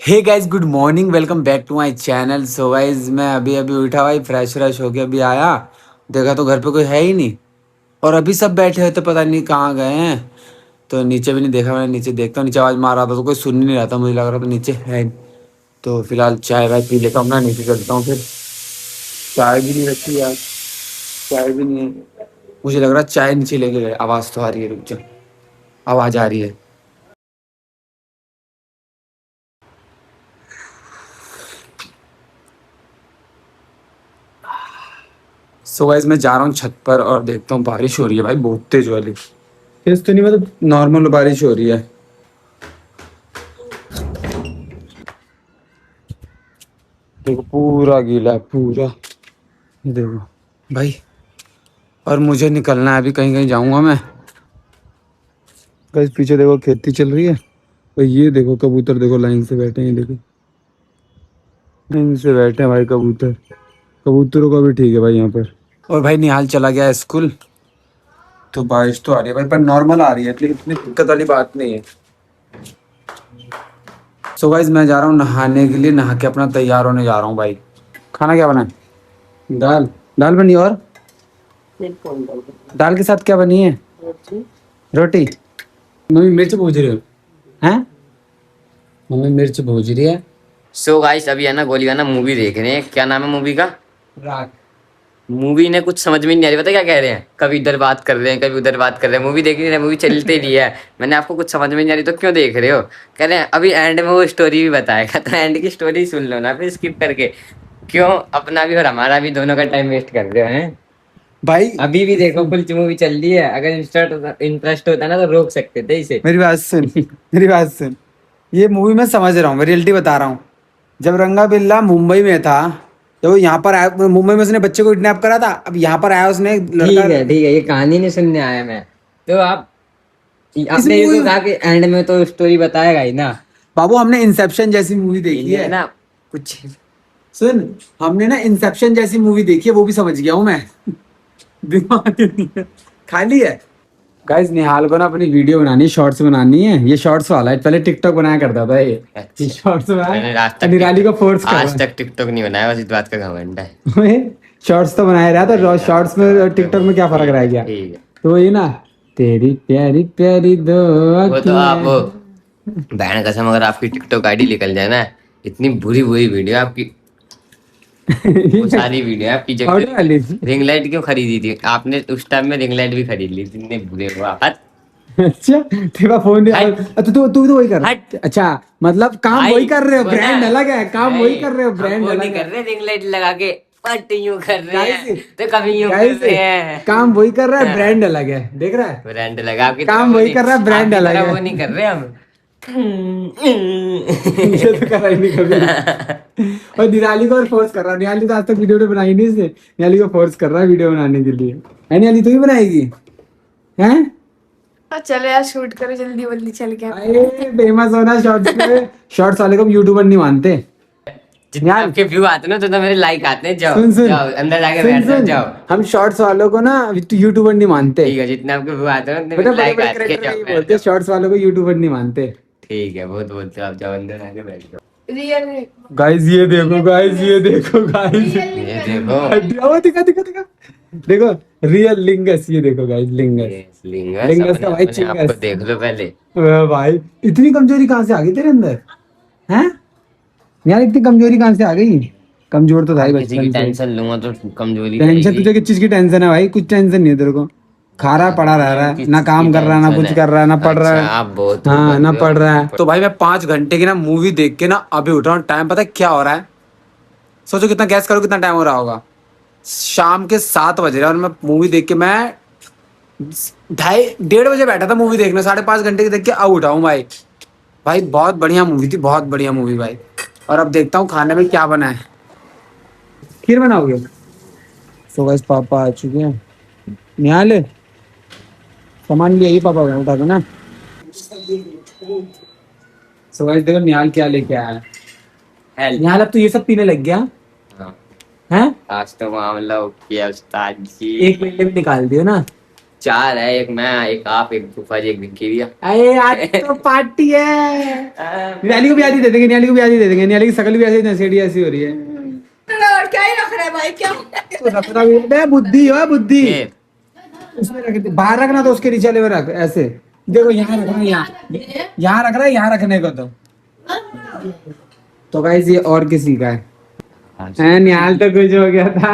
Hey guys, good morning, welcome back to my channel. So guys, मैं अभी अभी उठा भाई, फ्रेश व्रेश होके अभी आया, देखा तो घर पे कोई है ही नहीं। और अभी सब बैठे हुए थे, पता नहीं कहाँ गए हैं। तो नीचे भी नहीं देखा मैंने, नीचे देखता हूँ, नीचे आवाज़ मार रहा था तो कोई सुन ही नहीं रहा था, मुझे लग रहा था नीचे है नहीं। तो फिलहाल चाय वाय पी लेता हूँ ना, नीचे चलता हूँ फिर। चाय भी नहीं रखी यार, चाय भी नहीं है। मुझे लग रहा है चाय नीचे लेके गए। आवाज़ तो आ रही है, रुक जा, आवाज़ आ रही है। सो गाइस, मैं जा रहा हूँ छत पर और देखता हूँ बारिश हो रही है भाई, बहुत तेज वाली। तेज तो नहीं, मतलब नॉर्मल बारिश हो रही है। देखो पूरा गीला है पूरा, ये देखो भाई। और मुझे निकलना है अभी, कहीं कहीं जाऊंगा मैं। गाइस पीछे देखो खेती चल रही है, और ये देखो कबूतर, देखो लाइन से बैठे हैं, ये देखो लाइन से बैठे हैं भाई कबूतर। कबूतरों का भी ठीक है भाई यहाँ पर। और भाई निहाल चला गया स्कूल। तो बारिश तो आ रही है भाई, पर नॉर्मल आ रही है, इतनी इतनी दिक्कत वाली बात नहीं है। सो गाइस, मैं जा रहा हूँ नहाने के लिए, नहा के अपना तैयार होने जा रहा हूँ भाई। खाना क्या बना है? दाल। दाल बनी और दाल के साथ क्या बनी है? रोटी। मम्मी मिर्च भूज रही हो? हैं? मम्मी मिर्च भूज रही है। सो गाइस अभी है ना गोलीगाना मूवी देख रहे हैं। क्या नाम है मूवी का? रात। मूवी ने कुछ समझ में नहीं आ रही, पता क्या कह रहे हैं, कभी इधर बात कर रहे हैं कभी उधर बात कर रहे हैं, मूवी देख नहीं रहे, मूवी चलते रही है। मैंने आपको कुछ समझ में नहीं आ रही तो क्यों देख रहे हो? कह रहे हैं अभी एंड में वो स्टोरी भी बताएगा, तो एंड की स्टोरी सुन लो ना फिर स्किप करके। क्यों अपना भी और हमारा भी दोनों का टाइम वेस्ट कर रहे हो हैं? भाई अभी भी देखो फुल मूवी चल रही है, अगर इंटरेस्ट होता ना तो रोक सकते थे इसे। मेरी बात सुन, मेरी बात सुन। ये मूवी मैं समझ रहा हूँ, मैं रियलिटी बता रहा हूँ। जब रंगा बिल्ला मुंबई में था, तो वो यहाँ पर आया, मुंबई में उसने बच्चे को किडनैप करा था, अब यहाँ पर आया उसने लड़का। ठीक है, ये कहानी नहीं सुनने आया मैं। तो आप इस आपने ये मूवी तो कहा कि एंड में तो स्टोरी बताएगा ही ना। बाबू, हमने इंसेप्शन जैसी मूवी देखी इन्हें है। ना कुछ सुन, हमने ना इंसेप्शन जैसी मूवी देखी है, वो भी समझ गया हूँ मैं। दिमाग नहीं है, खाली है। गाइस, निहाल को ना अपनी वीडियो बनानी, शॉर्ट्स बनानी है। ये शॉर्ट्स वाला है, पहले टिकटॉक बनाया करता था ये शॉर्ट्स मैंने आज बनाया, तक निराली को फोर्स कर आज तक टिकटॉक नहीं बनाया, बस इस बात का घमंड है। रहा है। शॉर्ट्स तो बनाया रहा था, शॉर्ट्स में और टिकटॉक में क्या फर्क रह गया? ठीक है। तो वही ना, तेरी प्यारी प्यारी दो वो तो आप अखियाँ। बहन कसम, अगर आपकी टिकटॉक आईडी निकल जाए ना, इतनी बुरी बुरी वीडियो आपकी, वो सारी वीडियो आपकी। जब पाउडर वाली। रिंग लाइट क्यों खरीदी थी आपने? उस टाइम में रिंग लाइट भी खरीद ली थी, इतने बुरे हुआ। हट अच्छा, तेरा फोन हट अच्छा, तू तो वही कर। हट अच्छा, मतलब काम भाई, वही कर रहे हो, वो ब्रांड ना, अलग है, काम वही नहीं कर रहे हो, हम ब्रांड वो नहीं अलग कर है। रहे रिंग लाइट लगा के, बट यूं कर रहे हैं गाइस, तो कभी यूं कर गाइस, रहे हैं। काम वही कर रहा है, ब्रांड अलग है, देख रहा है? ब्रांड लगा, आपकी तरह काम वो वही नहीं, कर रहा है, ब्रांड आपकी अलग तरह है। वो नहीं कर रहे हम। ये तो करा ही नहीं कभी। और निराली को और फोर्स कर रहा है, निराली तो आज तक वीडियो बनाई नहीं इसने, निराली को फोर्स कर रहा है वीडियो बनाने के लिए। है निराली, तू ही बनाएगी? हैं? हाँ चलो यार, शूट करो जल्दी जल्दी चल के। अरे फेमस होना शॉर्ट्स पे, शॉर्ट्स वाले को हम यूट्यूबर नहीं मानते। जितने यार आपके व्यू आते हैं ना तो मेरे लाइक आते हैं। जाओ सुन सुन, जाओ अंदर जाके सुन बैठ जाओ सुन, जाओ। हम शॉर्ट्स वालों को ना यूट्यूबर नहीं मानते। ठीक है, जितने आपके व्यू आते हैं ना उतने बेटा, मेरे बड़े लाइक बड़े आते हैं। क्रिएटर जाओ यही बैठ बोलते हैं, जाओ। शॉर्ट्स वालों को यूट्यूबर नहीं मानते। ठीक है, बहुत बोलते हो आप, जाओ अंदर जाके बैठ जाओ। रियल गाइस ये देखो, गाइस ये देखो, गाइस ये देखो दिखा दिखा दिखा, देखो रियल लिंगस, ये देखो गाइस, लिंगस। ये लिंगस, लिंगस अपने का भाई अपने आप को चिंगस। देख लो पहले। भाई, इतनी कमजोरी कहाँ से आ गई तेरे अंदर? हैं यार, इतनी कमजोरी कहाँ से आ गई? कमजोर तो था ही अब किसी की बचपन से। टेंशन लूंगा तो कमजोरी टेंशन रहेगी। तुझे किस चीज की टेंशन है भाई? कुछ टेंशन नहीं है तेरे को। खा रहा पड़ा रह रहा है, किस ना चीज की काम कर रहा है, ना टेंशन कुछ है? कर रहा है, ना पढ़ रहा अच्छा, है। आप बहुत वो हाँ, बन ना रहे पढ़ रहा हो। है। तो भाई मैं 5 घंटे की ना मूवी देख के ना अभी उठ रहा हूँ। टाइम पता है क्या हो रहा है? सोचो कितना, गैस करो कितना टाइम हो रहा होगा। शाम के 7 बज रहे हैं, और मैं मूवी देख के, मैं 2:30 1:30 बजे बैठा था मूवी देखने, 5.5 घंटे की देख के अब उठा हूँ भाई। भाई बहुत बढ़िया मूवी थी, बहुत बढ़िया मूवी भाई। और अब देखता हूँ खाने में क्या बना है। खीर बनाओगे? तो बस पापा आ चुके हैं। निहाल, सामान लिया ही पापा उठा दो ना। सो गाइस देखो निहाल क्या लेके आया है। हेल्प। निहाल, अब तो ये सब पीने लग गया हाँ, हैं? आज तो मामला हो गया उस्ताद जी। एक महीने में निकाल दियो ना। चार है, एक मैं, एक आप, एक फूफा जी, एक विक्की भैया। अरे आज तो पार्टी है। नियाली को भी आधी दे देंगे, नियाली को भी आधी दे देंगे। नियाली की शकल भी ऐसी नशेड़ी ऐसी हो रही है। और क्या ही रख रहा है भाई, क्या तो रखना भी बे बुद्धि हो बुद्धि। ये उसमें रख दे, बाहर रखना तो उसके नीचे में रख ऐसे। देखो यहाँ रखना, यहाँ रख रहा है, यहाँ रखने को तो गाइस ये और किसी का है। निहाल तो कुछ हो गया था।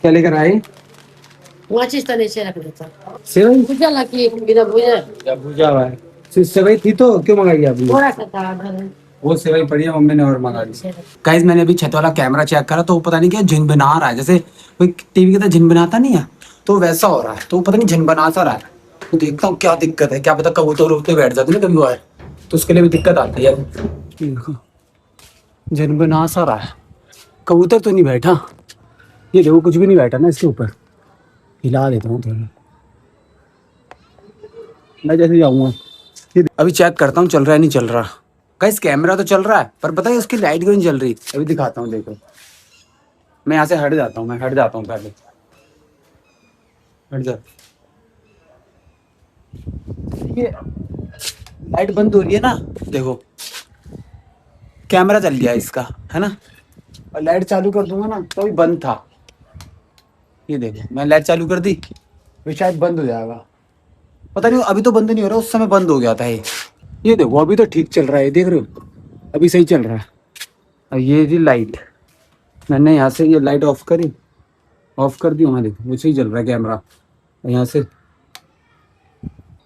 क्या लेकर आए? माचिस तो नीचे रख देता। सेवई भुजा लगी बिना भुजा या भुजा हुआ है। सेवई थी तो क्यों मंगाई आपने? थोड़ा सा था घर में। वो सेवई पड़ी है, मम्मी ने और मंगा दी। गाइस मैंने अभी छत वाला कैमरा चेक करा तो वो पता नहीं क्या झिन बना रहा है, जैसे कोई टीवी के तरह झिन बनाता नहीं है तो वैसा हो रहा है। तो पता नहीं झिन बना सा रहा है। तो देखता हूँ क्या दिक्कत है, क्या पता कबूतर उड़ते बैठ जाते ना कभी वो है तो उसके लिए भी दिक्कत आती है। देखो झिन बना सा रहा है, कबूतर तो नहीं बैठा। ये देखो कुछ भी नहीं बैठा ना इसके ऊपर। हिला देता हूँ थोड़ा, मैं जैसे जाऊँगा। अभी चेक करता हूँ चल रहा है नहीं चल रहा। गाइस कैमरा तो चल रहा है पर पता है उसकी लाइट क्यों नहीं चल रही। अभी दिखाता हूँ देखो। मैं यहाँ से हट जाता हूँ, मैं हट जाता हूँ पहले। हट जा। ये लाइट बंद हो रही है ना, देखो कैमरा चल गया इसका है ना। और लाइट चालू कर दूंगा ना तो अभी बंद था। ये देखो मैं लाइट चालू कर दी, ये शायद बंद हो जाएगा। पता नहीं अभी तो बंद नहीं हो रहा, उस समय बंद हो गया था ये देखो अभी तो ठीक चल रहा है, देख रहे हो अभी सही चल रहा है। और ये थी लाइट, मैंने यहाँ से ये लाइट ऑफ करी, ऑफ कर दी। वहाँ देखो वो सही चल रहा है कैमरा यहाँ से।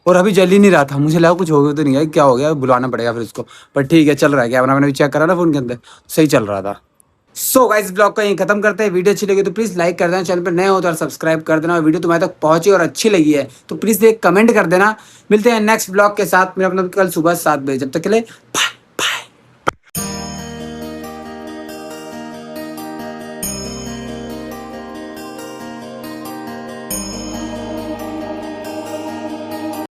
और अभी जल ही नहीं रहा था, मुझे लगा कुछ हो गया तो नहीं है, क्या हो गया बुलाना पड़ेगा फिर इसको। पर ठीक है चल रहा है कैमरा, मैंने भी चेक करा ना फोन के अंदर सही चल रहा था। सो गाइस ब्लॉग को यहीं खत्म करते हैं। वीडियो अच्छी लगी तो प्लीज लाइक कर देना, चैनल पर नए हो तो सब्सक्राइब कर देना। और वीडियो तुम्हारे तक पहुंची और अच्छी लगी है तो प्लीज एक कमेंट कर देना। मिलते हैं नेक्स्ट ब्लॉग के साथ, मेरा अपना कल सुबह 7 बजे। जब तक के लिए बाय।